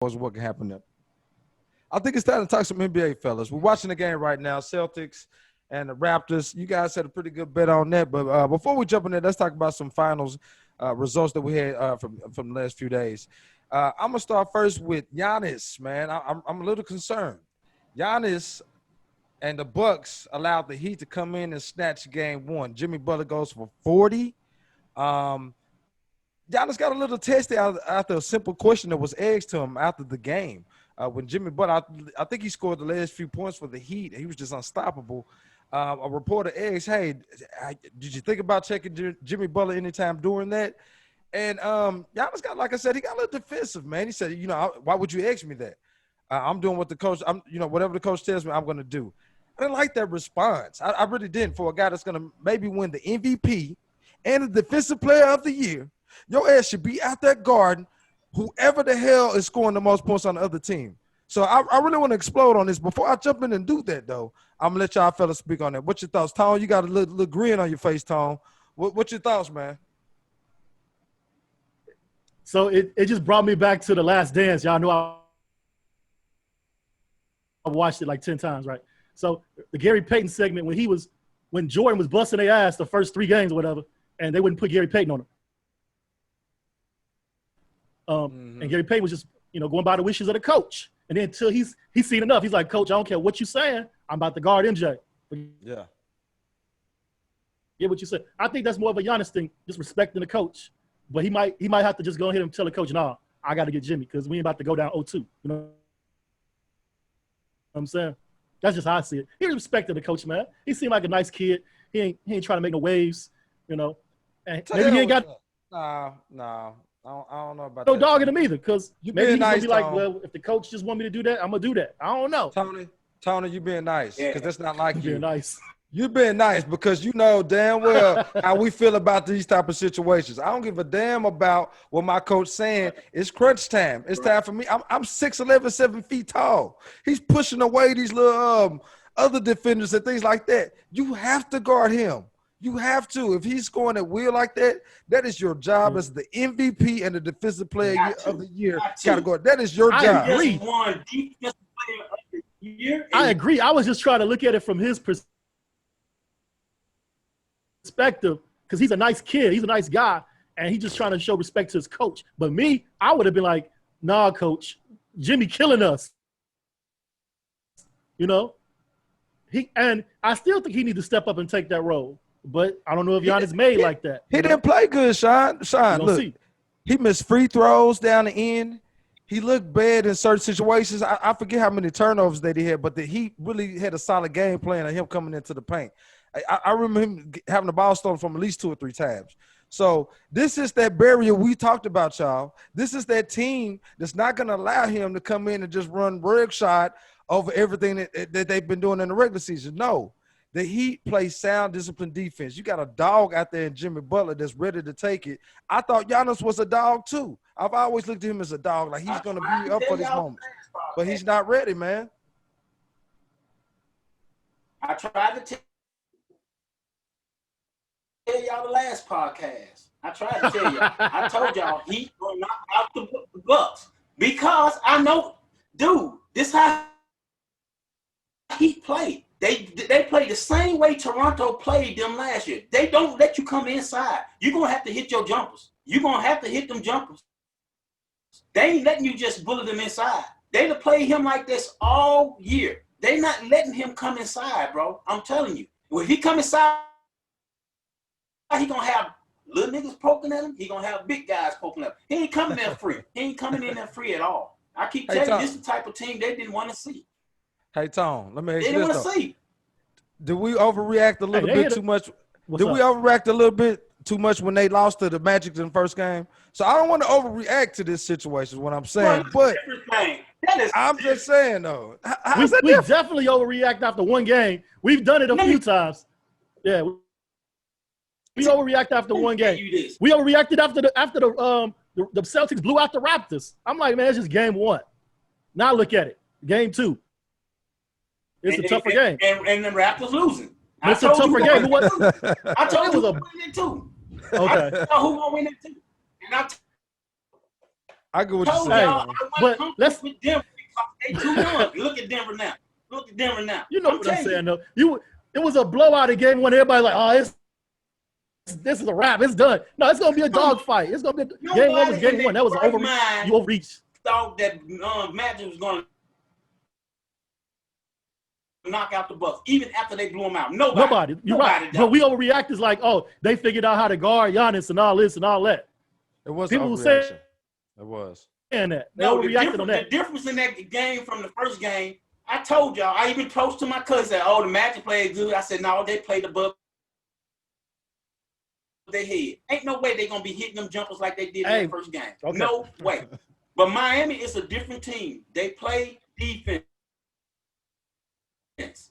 as what can happen there. I think it's time to talk some NBA, fellas. We're watching the game right now, Celtics and the Raptors. You guys had a pretty good bet on that. But before we jump in there, let's talk about some finals results that we had from the last few days. I'm going to start first with Giannis, man. I'm a little concerned. Giannis and the Bucks allowed the Heat to come in and snatch game one. Jimmy Butler goes for 40. Giannis got a little testy after a simple question that was asked to him after the game. When Jimmy Butler, I think he scored the last few points for the Heat. He was just unstoppable. A reporter asked, hey, did you think about checking Jimmy Butler anytime during that? And Giannis got, like I said, he got a little defensive, man. He said, why would you ask me that? I'm doing what the coach, whatever the coach tells me, I'm going to do. I didn't like that response. I really didn't, for a guy that's going to maybe win the MVP and the Defensive Player of the Year. Your ass should be out there guarding whoever the hell is scoring the most points on the other team. So I really want to explode on this. Before I jump in and do that, though, I'm going to let y'all fellas speak on that. What's your thoughts? Tone, you got a little grin on your face, Tone. What's your thoughts, man? So it just brought me back to The Last Dance. Y'all know I watched it like 10 times, right? So the Gary Payton segment when Jordan was busting their ass the first 3 games or whatever, and they wouldn't put Gary Payton on him. And Gary Payton was just, going by the wishes of the coach. And then until he's seen enough, he's like, Coach, I don't care what you're saying. I'm about to guard MJ. Yeah. Get what you said. I think that's more of a Giannis thing, just respecting the coach. But he might have to just go ahead and tell the coach, nah, I got to get Jimmy because we ain't about to go down 0-2. You know what I'm saying? That's just how I see it. He respected the coach, man. He seemed like a nice kid. He ain't trying to make no waves, And maybe he ain't got – Nah. I don't know about no that. dogging him either, because maybe he's nice, gonna be like, Tom. well, if the coach just want me to do that, I'm gonna do that. I don't know. Tony, you being nice, because that's not like you. Being nice. You being nice because you know damn well how we feel about these type of situations. I don't give a damn about what my coach saying. It's crunch time. It's time for me. I'm 6'11", 7 feet tall. He's pushing away these little other defenders and things like that. You have to guard him. You have to. If he's scoring at will like that, that is your job as the MVP and the Defensive Player of the Year category. That is your job. I agree. I agree. I was just trying to look at it from his perspective because he's a nice kid. He's a nice guy, and he's just trying to show respect to his coach. But me, I would have been like, nah, coach, Jimmy killing us. And I still think he needs to step up and take that role. But I don't know if Giannis made like that. He didn't play good, Sean. Look, he missed free throws down the end. He looked bad in certain situations. I forget how many turnovers that he had, but he really had a solid game plan of him coming into the paint. I remember him having the ball stolen from at least 2 or 3 times. So this is that barrier we talked about, y'all. This is that team that's not going to allow him to come in and just run rig shot over everything that they've been doing in the regular season. No. The Heat play sound, disciplined defense. You got a dog out there in Jimmy Butler that's ready to take it. I thought Giannis was a dog too. I've always looked at him as a dog, like he's going to be up for this moment. But he's not ready, man. I tried to tell y'all the last podcast. I tried to tell y'all. I told y'all Heat going to knock out the Bucks because I know, dude, this how Heat played. They play the same way Toronto played them last year. They don't let you come inside. You're going to have to hit your jumpers. You're going to have to hit them jumpers. They ain't letting you just bullet them inside. They done play him like this all year. They not letting him come inside, bro. I'm telling you. When he come inside, he going to have little niggas poking at him. He going to have big guys poking at him. He ain't coming there free. He ain't coming in there free at all. I keep telling you, this is the type of team they didn't want to see. Hey, Tom, let me ask you this, though. See. Did we overreact a little bit too much? We overreact a little bit too much when they lost to the Magic in the first game? So I don't want to overreact to this situation is what I'm saying. But I'm just saying, though. We definitely overreact after one game. We've done it a few times. Yeah. We overreact after one game. We overreacted after the Celtics blew out the Raptors. I'm like, man, it's just game 1. Now look at it. Game 2. It's a tougher game. And the Raptors losing. It's a tougher game. I told you who won it too. Okay. I told who won it too. And I get what you're Told saying. y'all, but let's with Denver because they too young. Look at Denver now. Look at Denver now. You know what I'm saying, though. It was a blowout of game when everybody like, oh, this is a wrap. It's done. No, it's gonna be a dog fight. It's gonna be game one was game one. That was an overreach. You overreached. Thought that Magic was gonna knock out the Bucks even after they blew them out. Nobody. You're right. But we overreact is like, oh, they figured out how to guard Giannis and all this and all that. It was people saying it was. Saying that they overreacted on that. The difference in that game from the first game, I told y'all. I even posed to my cousin that, oh, the Magic played good. I said, no, they played above their head. Ain't no way they're gonna be hitting them jumpers like they did in the first game. Okay. No way. But Miami is a different team. They play defense.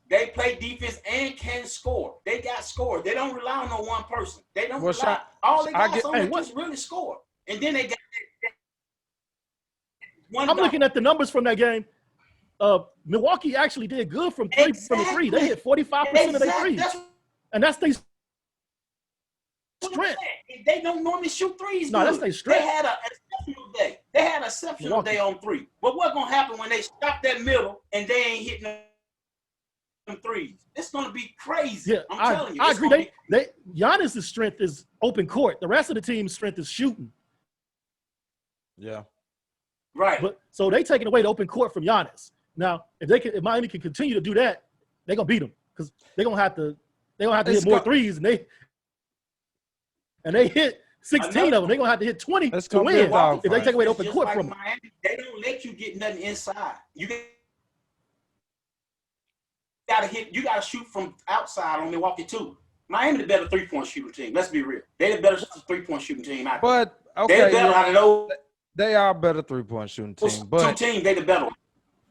They play defense and can score. They got score. They don't rely on no one person. They don't rely. All they got is just really score. And then they got one. I'm looking at the numbers from that game. Milwaukee actually did good from three. From the three, they hit 45% of their threes, and that's their strength. They don't normally shoot threes. No, that's their strength. They had an exceptional day. They had an exceptional day on three. But what's gonna happen when they stop that middle and they ain't hitting them threes? It's gonna be crazy. Yeah, I'm telling you. I agree. Giannis' strength is open court. The rest of the team's strength is shooting. Yeah. Right. But so they taking away the open court from Giannis. Now, if Miami can continue to do that, they're gonna beat them because they're gonna have to hit more threes, and they hit 16 of them. They're gonna have to hit 20 to win if they take away the open court from them. They don't let you get nothing inside. You gotta hit. You gotta shoot from outside on Milwaukee too. Miami the better 3-point shooting team. Let's be real. They're the better 3-point shooting team out there. But okay, they're better out of those. They are a better 3-point shooting team. But two teams, they the better.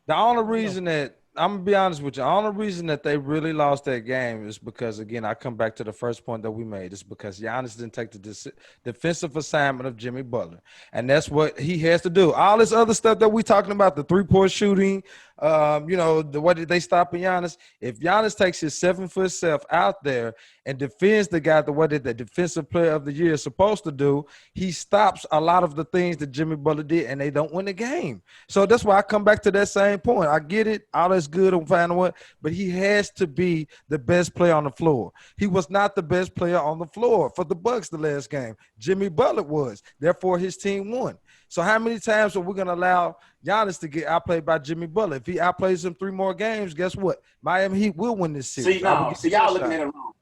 The only reason that I'm gonna be honest with you, the only reason that they really lost that game is because, again, I come back to the first point that we made. It's because Giannis didn't take the defensive assignment of Jimmy Butler, and that's what he has to do. All this other stuff that we talking about, the 3-point shooting, the way that they stopping Giannis. If Giannis takes his 7-foot self out there and defends the guy the way that the defensive player of the year is supposed to do, he stops a lot of the things that Jimmy Butler did, and they don't win the game. So that's why I come back to that same point. I get it, all that's good and fine, but he has to be the best player on the floor. He was not the best player on the floor for the Bucks the last game. Jimmy Butler was. Therefore, his team won. So how many times are we going to allow Giannis to get outplayed by Jimmy Butler? If he outplays him 3 more games, guess what? Miami Heat will win this series. See, y'all looking at it wrong.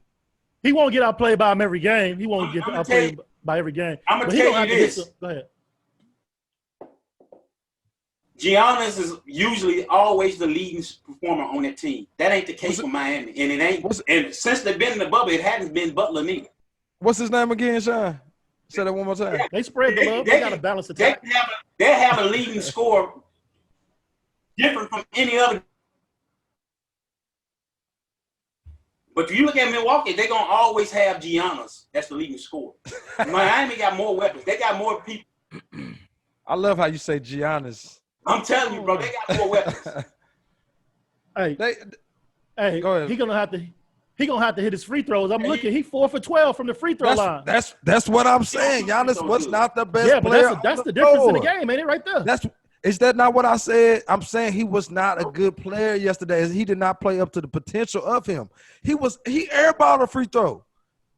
He won't get outplayed by him every game. He won't get outplayed by every game. I'm going to tell you this. Go ahead. Giannis is usually always the leading performer on that team. That ain't the case for Miami. And it ain't. And since they've been in the bubble, it hasn't been Butler neither. What's his name again, Sean? Say that one more time. They spread the love. They got a balanced attack. They have a leading score different from any other. But if you look at Milwaukee, they're going to always have Giannis. That's the leading scorer. Miami got more weapons. They got more people. I love how you say Giannis. I'm telling you, bro, they got more weapons. Go ahead. He gonna have to hit his free throws. I'm looking. He 4 for 12 from the free throw line. That's what I'm saying. Giannis was not the best player. That's the difference in the game, ain't it? Right there. Is that not what I said? I'm saying he was not a good player yesterday. He did not play up to the potential of him. He airballed a free throw.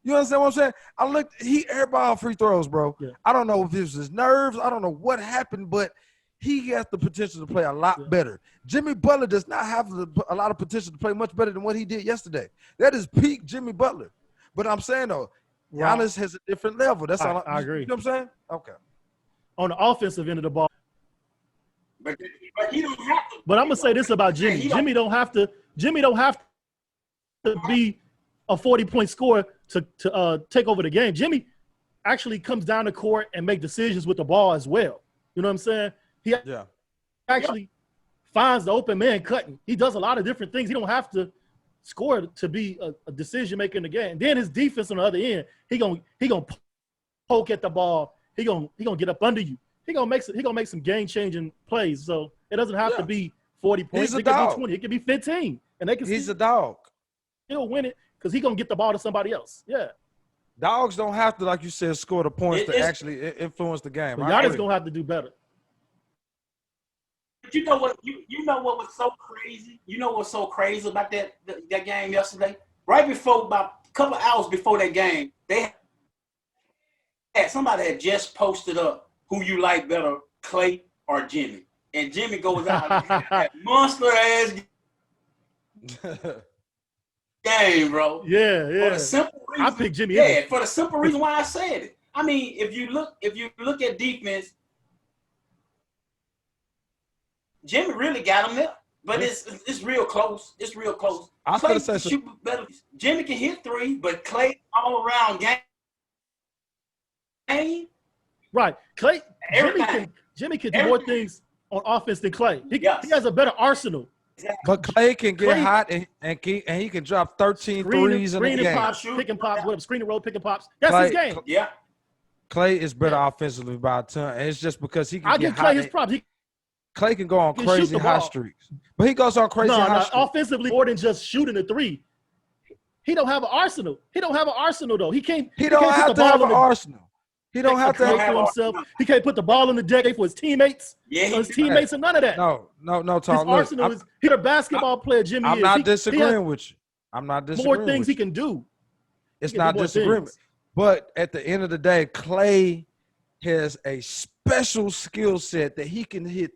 You understand what I'm saying? He airballed free throws, bro. Yeah. I don't know if it was his nerves. I don't know what happened, but he has the potential to play a lot better. Jimmy Butler does not have a lot of potential to play much better than what he did yesterday. That is peak Jimmy Butler. But I'm saying, though, Giannis has a different level. That's all. I agree. You know what I'm saying? Okay. On the offensive end of the ball. But he don't have to. But I'm going to say this about Jimmy. Jimmy don't have to be a 40-point scorer to take over the game. Jimmy actually comes down the court and make decisions with the ball as well. You know what I'm saying? He actually finds the open man cutting. He does a lot of different things. He don't have to score to be a decision maker in the game. And then his defense on the other end, he gonna poke at the ball. He gonna get up under you. He gonna make some game changing plays. So it doesn't have to be 40 points. It could be 20. It could be 15. And he's a dog. He'll win it because he gonna get the ball to somebody else. Yeah. Dogs don't have to, like you said, score the points to actually influence the game. Giannis gonna have to do better. you know what? You know what was so crazy? You know what's so crazy about that game yesterday? Right before, about a couple of hours before that game, somebody had just posted up who you like better, Clay or Jimmy, and Jimmy goes out and has that monster ass game, bro. Yeah. For the simple reason, I picked Jimmy. Yeah, for the simple reason why I said it. I mean, if you look at defense, Jimmy really got him there, but it's real close. It's real close. I was Clay gonna say shoot better. Jimmy can hit three, but Clay all around game. Right. Jimmy can do more things on offense than Clay. He has a better arsenal. Exactly. But Clay can get hot and he can drop 13 threes in the game. Pops, pick and pops, whatever. Screen and roll, pick and pops. That's his game. Yeah. Clay is better offensively by a ton. And it's just because he can I'll get give Clay his props. Clay can go on crazy hot streaks. But he goes on crazy hot streaks. Offensively, more than just shooting a three. He don't have an arsenal. He don't have an arsenal, though. He don't have to have an arsenal. He don't have to have himself. He can't put the ball in the deck for his teammates. Yeah, his teammates and none of that. No, Tom. His arsenal is he's a basketball player, Jimmy. I'm not disagreeing with you. I'm not disagreeing. More things he can do. It's not disagreement. But at the end of the day, Clay has a special skill set that he can hit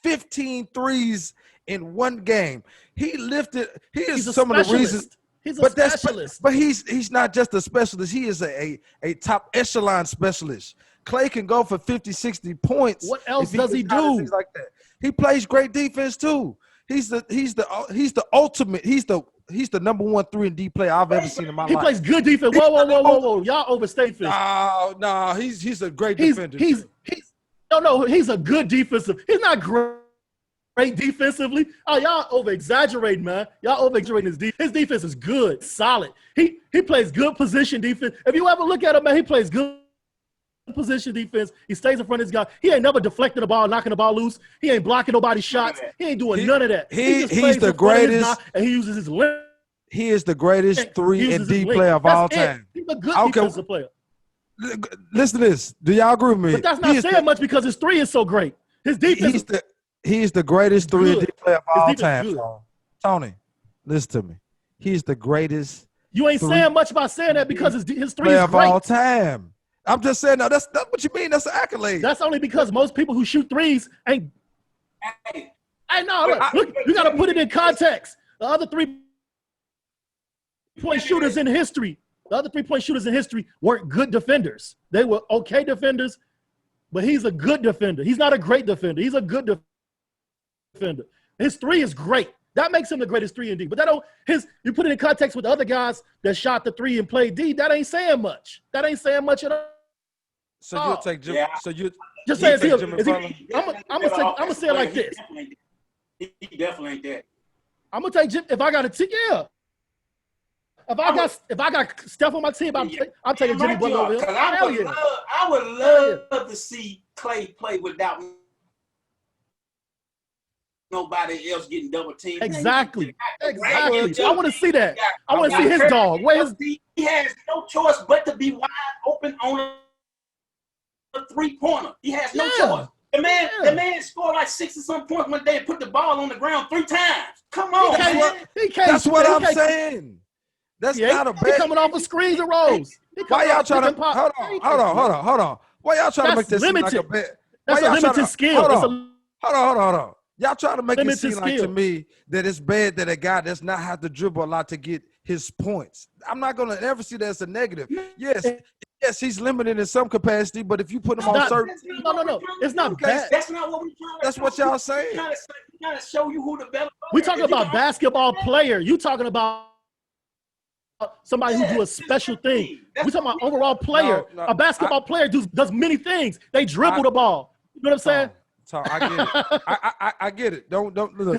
15 threes in one game. He is some of the reasons. He's a specialist. But he's not just a specialist. He is a top echelon specialist. Clay can go for 50, 60 points. What else does he do? Like that. He plays great defense too. He's the ultimate. He's the number one 3-and-D player I've ever seen in my life. He plays good defense. Whoa. Y'all overstate this. No. He's a great defender. He's a good defensive. He's not great defensively. Oh, y'all over-exaggerating, man. Y'all over-exaggerating his defense. His defense is good, solid. He plays good position defense. If you ever look at him, man, he plays good position defense. He stays in front of his guy. He ain't never deflecting the ball, knocking the ball loose. He ain't blocking nobody's shots. He ain't doing none of that. He's the greatest. And he uses his length. He is the greatest 3-and-D player of all time. He's a good defensive player. Listen to this. Do y'all agree with me? But that's not saying much because his three is so great. His defense. He's the greatest 3-and-D player of all time. Tony, listen to me. He's the greatest. You ain't saying much by saying that because his three is great. Of all time. I'm just saying, no, that's what you mean. That's an accolade. That's only because most people who shoot threes ain't. Hey, no, look, you got to put it in context. The other 3-point shooters in history, weren't good defenders. They were okay defenders, but he's a good defender. He's not a great defender. He's a good defender. His three is great. That makes him the greatest 3-and-D. But you put it in context with the other guys that shot the three and played D. That ain't saying much. That ain't saying much at all. So you'll take Jimmy. Yeah. So you just say Jimmy I'm gonna say it like this. He definitely ain't that. I'm gonna take Jim if I got a ticket. Yeah. If I got Steph on my team, I'm taking Jimmy Butler over him. I would love to see Clay play without nobody else getting double teamed. Exactly. I want to see that. I want to see his dog. He has no choice but to be wide open on a three-pointer. He has no choice. The man scored like 60-some points one day and put the ball on the ground 3 times. Come on, man. That's what I'm saying. That's not a bad. Coming off of screens and rolls. Why y'all trying to hold on? Why y'all trying to make this seem like a bad? That's a limited skill. Hold on. Y'all trying to make it seem like to me that it's bad that a guy does not have to dribble a lot to get his points. I'm not gonna ever see that as a negative. Yes, he's limited in some capacity, but if you put him on certain, no, it's not bad. That's not what we're trying to. That's what y'all saying. We're trying to show you who the better. We talking about basketball player. You talking about somebody who do a special thing. We talking about overall player. A basketball player does many things. They dribble the ball. You know what I'm saying? I get it. I get it. Don't look. You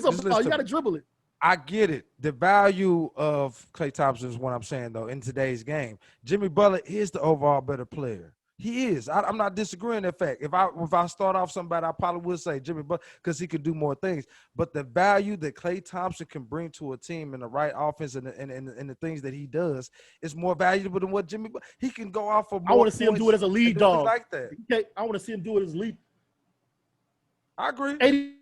got to dribble it. I get it. The value of Klay Thompson is what I'm saying, though, in today's game. Jimmy Butler is the overall better player. He is. I'm not disagreeing that fact. If I start off somebody, I probably would say Jimmy Butler because he can do more things. But the value that Klay Thompson can bring to a team in the right offense and the things that he does is more valuable than what Jimmy Butler. He can go off for more. I want to see him do it as a lead dog. Like that. Okay, I want to see him do it as lead. I agree.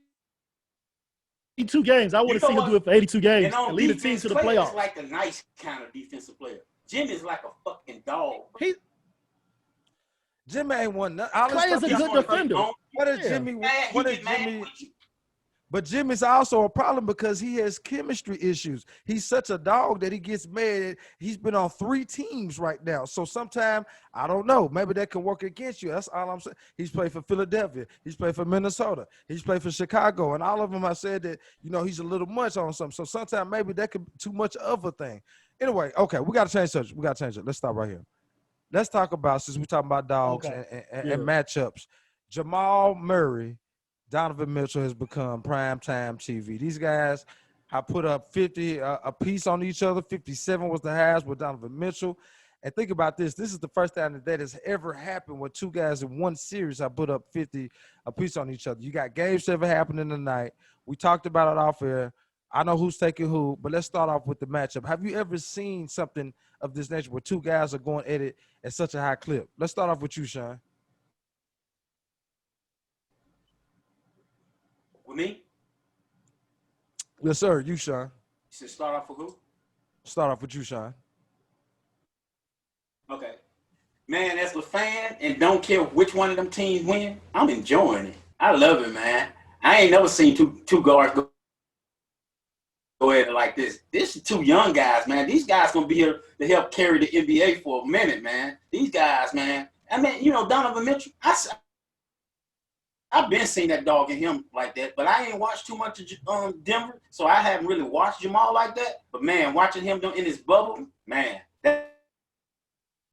82 games. I want to see him do it for 82 games and lead the team to the Clay playoffs. is like the nice kind of defensive player. Jim is like a fucking dog. Jimmy ain't won. Clay is a good defender. What is Jimmy? What is Jimmy? But Jimmy's also a problem because he has chemistry issues. He's such a dog that he gets mad. He's been on 3 teams right now. So sometimes, I don't know, maybe that can work against you. That's all I'm saying. He's played for Philadelphia. He's played for Minnesota. He's played for Chicago. And all of them, I said that, he's a little much on something. So sometimes maybe that could be too much of a thing. Anyway, okay, we got to change subject. Let's stop right here. Let's talk about, since we're talking about dogs and matchups, Jamal Murray, Donovan Mitchell has become primetime TV. These guys have put up 50 a piece on each other. 57 was the highest with Donovan Mitchell. And think about this. This is the first time that has ever happened where 2 guys in one series have put up 50 a piece on each other. You got Game 7 happening tonight. We talked about it off air. I know who's taking who, but let's start off with the matchup. Have you ever seen something of this nature where 2 guys are going at it at such a high clip? Let's start off with you, Sean. With me? Yes, sir. You, Sean. You said start off with who? Start off with you, Sean. Okay. Man, as a fan and don't care which one of them teams win, I'm enjoying it. I love it, man. I ain't never seen two guards go at it like this. This is 2 young guys, man. These guys gonna be here to help carry the NBA for a minute, man. These guys, man. I mean, Donovan Mitchell, I've been seeing that dog in him like that, but I ain't watched too much of Denver, so I haven't really watched Jamal like that. But, man, watching him in his bubble, man, that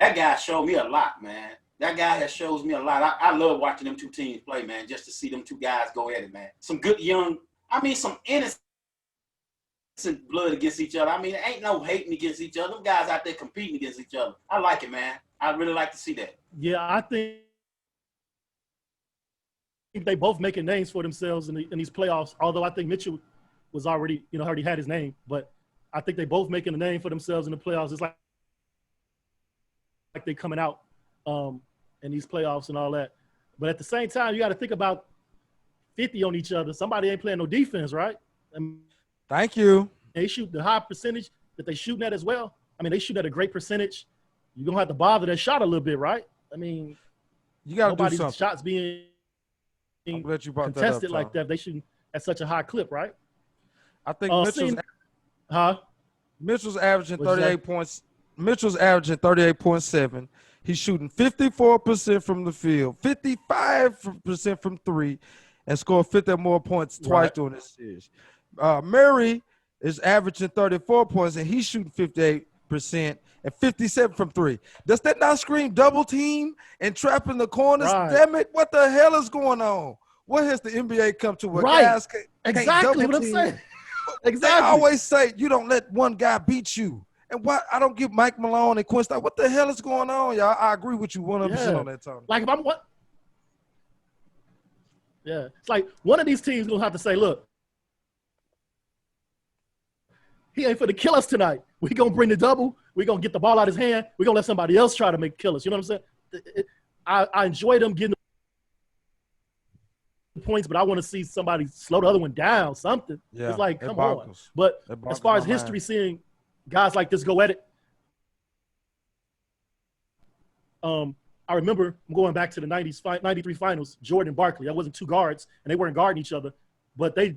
guy showed me a lot, man. That guy has shows me a lot. I love watching them 2 teams play, man, just to see them 2 guys go at it, man. Some good some innocent blood against each other. I mean, there ain't no hating against each other. Them guys out there competing against each other. I like it, man. I really like to see that. Yeah, I think they both making names for themselves in these playoffs. Although I think Mitchell was already had his name, but I think they both making a name for themselves in the playoffs. It's like they coming out in these playoffs and all that. But at the same time, you got to think about 50 on each other. Somebody ain't playing no defense, right? Thank you. They shoot the high percentage that they shooting at as well. I mean, they shoot at a great percentage. You're gonna have to bother that shot a little bit, right? I mean, you got to do something. Shots being contested like that. They shooting at such a high clip, right? I think Mitchell's averaging 38 points. Mitchell's averaging 38.7. He's shooting 54% from the field, 55% from 3, and scored 50 or more points twice during this series. Murray is averaging 34 points, and he's shooting 58% and 57 from 3. Does that not scream double team and trap in the corners? Right. Damn it, what the hell is going on? What has the NBA come to where guys can't exactly what I'm saying. Exactly. They always say you don't let one guy beat you. And what I don't give Mike Malone and Quinn Snyder. What the hell is going on, y'all? I agree with you 100% on that, Tony. Like if I'm what? Yeah, it's like one of these teams gonna have to say, look, he ain't for to kill us tonight. We gonna bring the double. We gonna get the ball out of his hand. We gonna let somebody else try to kill us. You know what I'm saying? I enjoy them getting the points, but I want to see somebody slow the other one down. Something. Yeah, it's like, come on. But as far as history, seeing guys like this go at it, I remember going back to the 93 finals, Jordan and Barkley. That wasn't 2 guards, and they weren't guarding each other, but they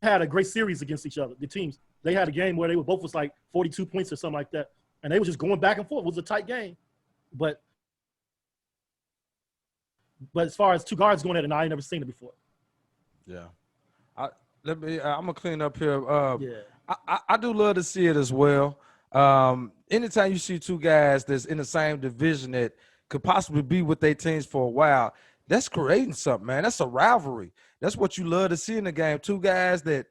had a great series against each other. The teams, they had a game where they were both was like 42 points or something like that, and they were just going back and forth. It was a tight game, but as far as 2 guards going at it, I ain't never seen it before. Yeah, I'm gonna clean up here. Yeah, I do love to see it as well. Anytime you see 2 guys that's in the same division that could possibly be with their teams for a while, that's creating something, man. That's a rivalry. That's what you love to see in the game. 2 guys that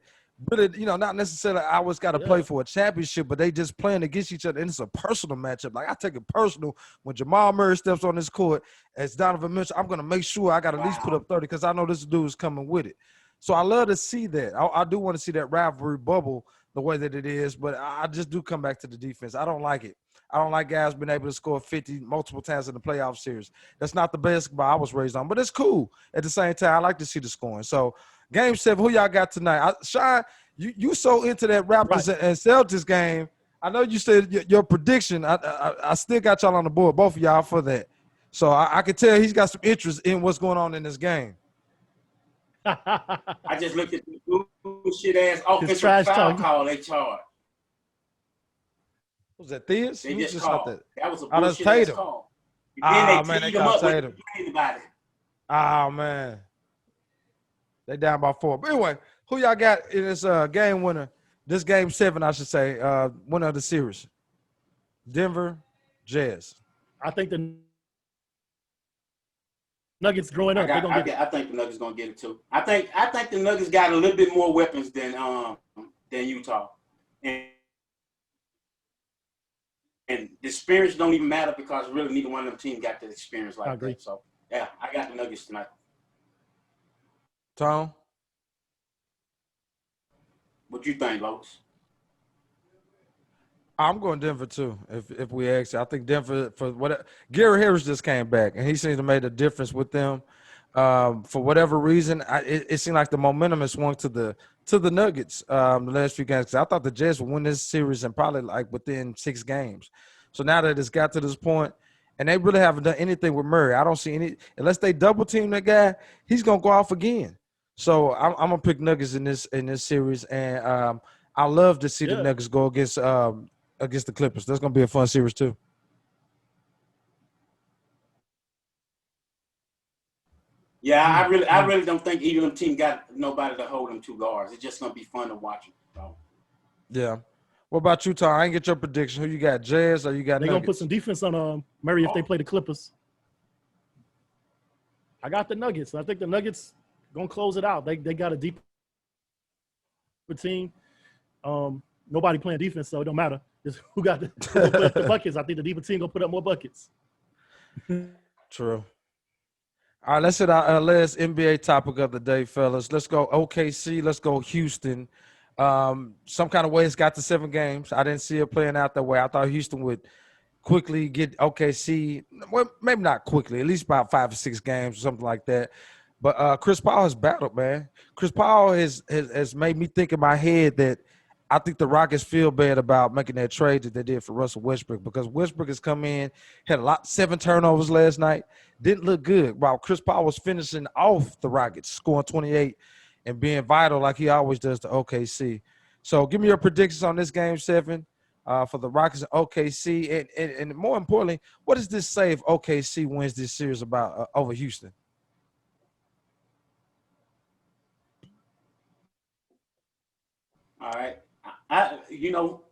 really, not necessarily always got to play for a championship, but they just playing against each other, and it's a personal matchup. Like, I take it personal when Jamal Murray steps on this court as Donovan Mitchell. I'm going to make sure I got at least put up 30 because I know this dude is coming with it. So I love to see that. I do want to see that rivalry bubble the way that it is, but I just do come back to the defense. I don't like it. I don't like guys being able to score 50 multiple times in the playoff series. That's not the basketball I was raised on, but it's cool. At the same time, I like to see the scoring. So, Game 7, who y'all got tonight? Sean, you so into that Raptors and Celtics game. I know you said your prediction. I still got y'all on the board, both of y'all, for that. So I can tell he's got some interest in what's going on in this game. I just looked at the bullshit ass offensive foul call they charged. Was that Theus? They just called. That was a that's bullshit ass Tatum. call. Ah, Then man, they teed him up got Tatum. with anybody. Oh, man. They down by 4. But anyway, who y'all got in this game winner? This Game 7, I should say, winner of the series. Denver, Jazz. I think the Nuggets growing up. I think the Nuggets gonna get it too. I think the Nuggets got a little bit more weapons than Utah, and the experience don't even matter because really neither one of them teams got the experience like that. So yeah, I got the Nuggets tonight. Tom, what you think, Lois? I'm going Denver too. If we ask, I think Denver for what Gary Harris just came back and he seems to make a difference with them. For whatever reason, it seemed like the momentum has swung to the Nuggets the last few games. Because I thought the Jazz would win this series and probably like within 6 games. So now that it's got to this point, and they really haven't done anything with Murray. I don't see any unless they double team that guy, he's gonna go off again. So I'm gonna pick Nuggets in this series, and I love to see the Nuggets go against the Clippers. That's gonna be a fun series too. Yeah, I really don't think either of them team got nobody to hold them 2 guards. It's just gonna be fun to watch them. So. Yeah. What about you, Tom? I didn't get your prediction. Who you got, Jazz or you got? They're Nuggets? gonna put some defense on Murray if they play the Clippers. I got the Nuggets. I think the Nuggets gonna close it out. They got a deep team. Nobody playing defense, so it don't matter. It's who got the buckets. I think the deeper team gonna put up more buckets. True. All right, let's hit our last NBA topic of the day, fellas. Let's go OKC. Let's go Houston. Some kind of way it's got to 7 games. I didn't see it playing out that way. I thought Houston would quickly get OKC. Well, maybe not quickly, at least about 5 or 6 games or something like that. But Chris Paul has battled, man. Chris Paul has made me think in my head that I think the Rockets feel bad about making that trade that they did for Russell Westbrook because Westbrook has come in, had 7 turnovers last night, didn't look good. While Chris Paul was finishing off the Rockets, scoring 28 and being vital like he always does to OKC. So give me your predictions on this Game 7 for the Rockets and OKC. And more importantly, what does this say if OKC wins this series about over Houston? All right.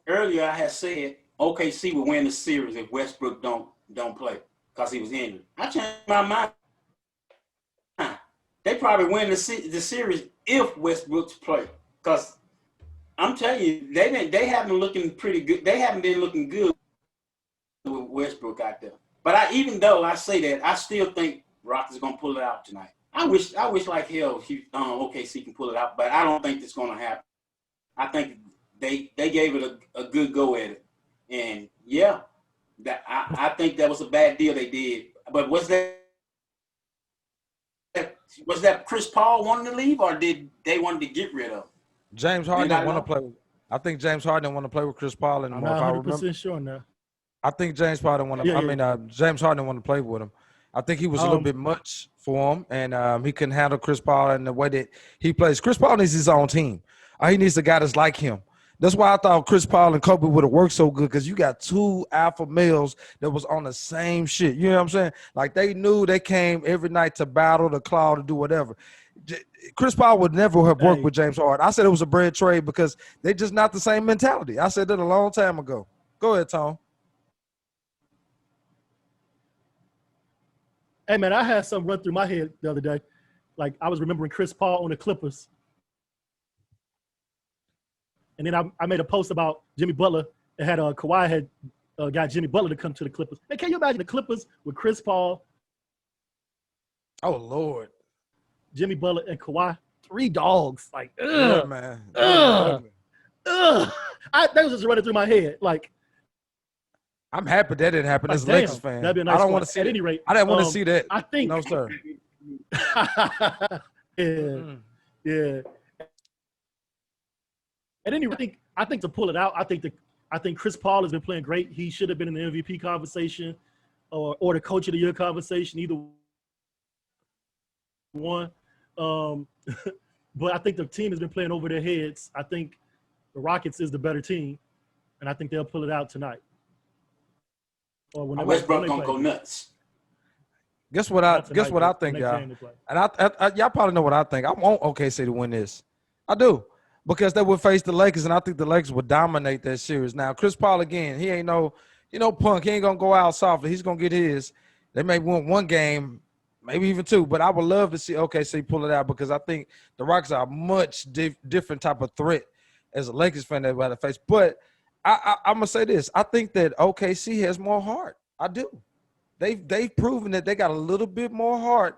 Earlier I had said OKC would win the series if Westbrook don't play because he was injured. I changed my mind. They probably win the series if Westbrook's play because I'm telling you they haven't been looking pretty good. They haven't been looking good with Westbrook out there. But even though I say that, I still think Rockets gonna pull it out tonight. I wish like hell OKC can pull it out, but I don't think it's gonna happen. I think they gave it a good go at it, and yeah, I think that was a bad deal they did. But was that Chris Paul wanting to leave, or did they want to get rid of him? James Harden didn't want to play. I think James Harden didn't want to play with Chris Paul anymore. I'm not 100% sure now. I think James Harden want to. James Harden didn't want to play with him. I think he was a little bit much for him, and he couldn't handle Chris Paul in the way that he plays. Chris Paul needs his own team. He needs a guy that's like him. That's why I thought Chris Paul and Kobe would have worked so good because you got 2 alpha males that was on the same shit. You know what I'm saying? Like they knew they came every night to battle, to claw, to do whatever. Chris Paul would never have worked with James Harden. I said it was a bread trade because they're just not the same mentality. I said that a long time ago. Go ahead, Tom. Hey, man, I had something run through my head the other day. Like I was remembering Chris Paul on the Clippers. And then I made a post about Jimmy Butler. It had Kawhi had got Jimmy Butler to come to the Clippers. Hey, can you imagine the Clippers with Chris Paul? Oh, Lord. Jimmy Butler and Kawhi, 3 dogs. Like, yeah, man. That was just running through my head. Like, I'm happy that didn't happen as a Lakers fan. That'd be a nice I don't squad. want to see At that. any rate, I didn't want to see that. I think No, sir. yeah. Yeah. At any rate, I think to pull it out, I think Chris Paul has been playing great. He should have been in the MVP conversation or the Coach of the Year conversation, either one. But I think the team has been playing over their heads. I think the Rockets is the better team, and I think they'll pull it out tonight. Or when Westbrook gonna go nuts. Guess what I think, y'all. And y'all probably know what I think. I want OKC to win this. I do. Because they would face the Lakers, and I think the Lakers would dominate that series. Now, Chris Paul, again, he ain't no punk. He ain't going to go out softly. He's going to get his. They may win one game, maybe even two, but I would love to see OKC pull it out because I think the Rockets are a much different type of threat as a Lakers fan that we had to face. But I'm going to say this. I think that OKC has more heart. I do. They've proven that they got a little bit more heart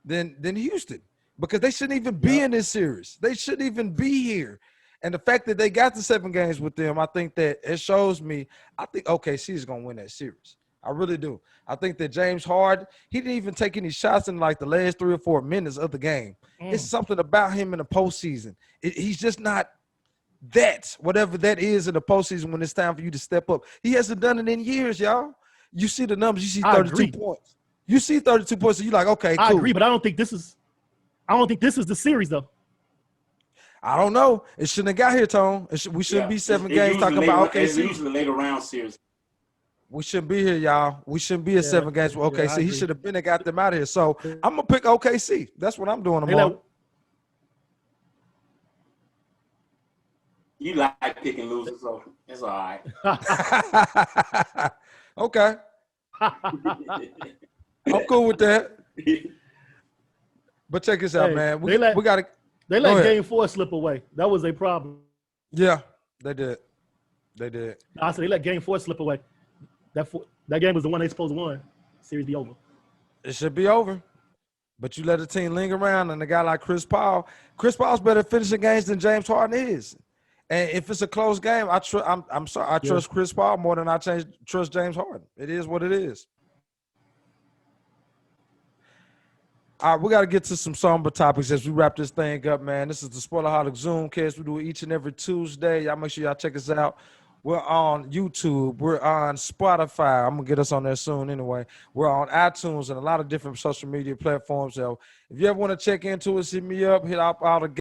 than Houston. Because they shouldn't even be in this series. They shouldn't even be here. And the fact that they got the 7 games with them, I think that it shows me, I think OKC is going to win that series. I really do. I think that James Harden, he didn't even take any shots in like the last 3 or 4 minutes of the game. It's something about him in the postseason. He's just not that, whatever that is in the postseason when it's time for you to step up. He hasn't done it in years, y'all. You see the numbers. You see 32 points. You see 32 points, and you're like, okay, cool. I agree, but I don't think this is the series, though. I don't know. It shouldn't have got here, Tone. We shouldn't be 7 games talking about OKC. It's usually later round series. We shouldn't be here, y'all. We shouldn't be at 7 games with OKC. He should have been and got them out of here. So I'm going to pick OKC. That's what I'm doing tomorrow. You like picking losers, so it's all right. Okay. I'm cool with that. But check this out, man. We got to. They let Game 4 slip away. That was a problem. Yeah, they did. I said they let Game 4 slip away. That game was the one they supposed to win. Series be over. It should be over. But you let the team linger around, and a guy like Chris Paul's better at finishing games than James Harden is. And if it's a close game, I trust Chris Paul more than I trust James Harden. It is what it is. All right, we got to get to some somber topics as we wrap this thing up, man. This is the Spoilerholic Zoomcast. We do it each and every Tuesday. Y'all make sure y'all check us out. We're on YouTube. We're on Spotify. I'm going to get us on there soon anyway. We're on iTunes and a lot of different social media platforms. So if you ever want to check into us, hit me up, hit out